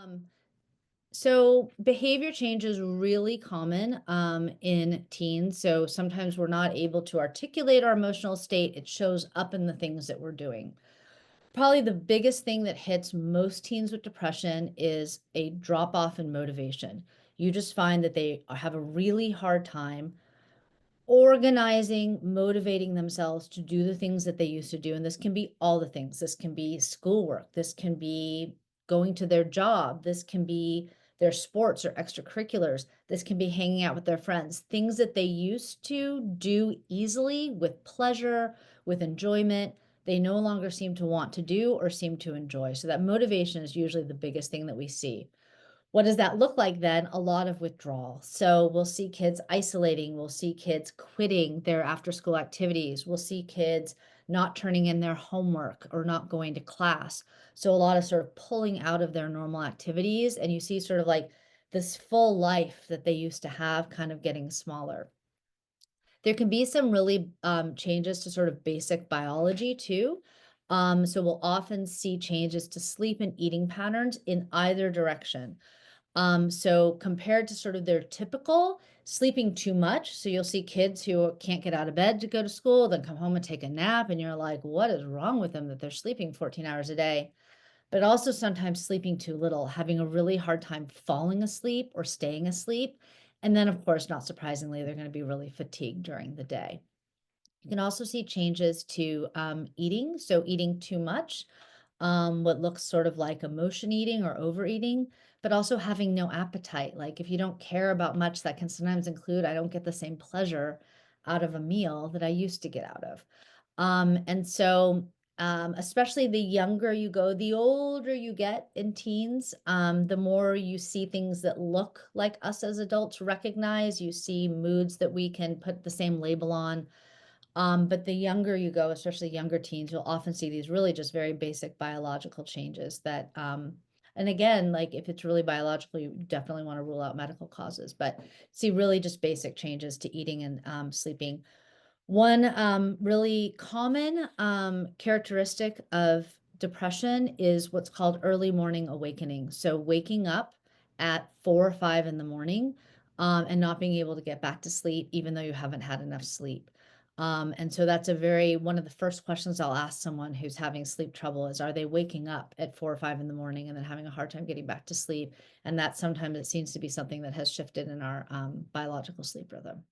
Um, so behavior change is really common in teens. So sometimes we're not able to articulate our emotional state. It shows up in the things that we're doing. Probably the biggest thing that hits most teens with depression is a drop off in motivation. You just find that they have a really hard time organizing, motivating themselves to do the things that they used to do. And this can be all the things. This can be schoolwork. This can be going to their job. This can be their sports or extracurriculars. This can be hanging out with their friends, things that they used to do easily with pleasure, with enjoyment. They no longer seem to want to do or seem to enjoy. So that motivation is usually the biggest thing that we see. What does that look like then? A lot of withdrawal. So we'll see kids isolating. We'll see kids quitting their after school activities. We'll see kids not turning in their homework or not going to class. So a lot of sort of pulling out of their normal activities. And you see sort of like this full life that they used to have kind of getting smaller. There can be some really changes to sort of basic biology too. So we'll often see changes to sleep and eating patterns in either direction. So compared to sort of their typical sleeping too much, so you'll see kids who can't get out of bed to go to school, then come home and take a nap, and you're like, what is wrong with them that they're sleeping 14 hours a day? But also sometimes sleeping too little, having a really hard time falling asleep or staying asleep. And then, of course, not surprisingly, they're going to be really fatigued during the day. You can also see changes to eating. So eating too much, what looks sort of like emotion eating or overeating, but also having no appetite. Like if you don't care about much, that can sometimes include, I don't get the same pleasure out of a meal that I used to get out of. Especially the younger you go, the older you get in teens, the more you see things that look like us as adults recognize. You see moods that we can put the same label on. But the younger you go, especially younger teens, you'll often see these really just very basic biological changes that, and again, like if it's really biological, you definitely want to rule out medical causes, but see really just basic changes to eating and sleeping. One really common characteristic of depression is what's called early morning awakening. So waking up at 4 or 5 in the morning and not being able to get back to sleep, even though you haven't had enough sleep. And so that's one of the first questions I'll ask someone who's having sleep trouble is, are they waking up at 4 or 5 in the morning and then having a hard time getting back to sleep? And that sometimes it seems to be something that has shifted in our biological sleep rhythm.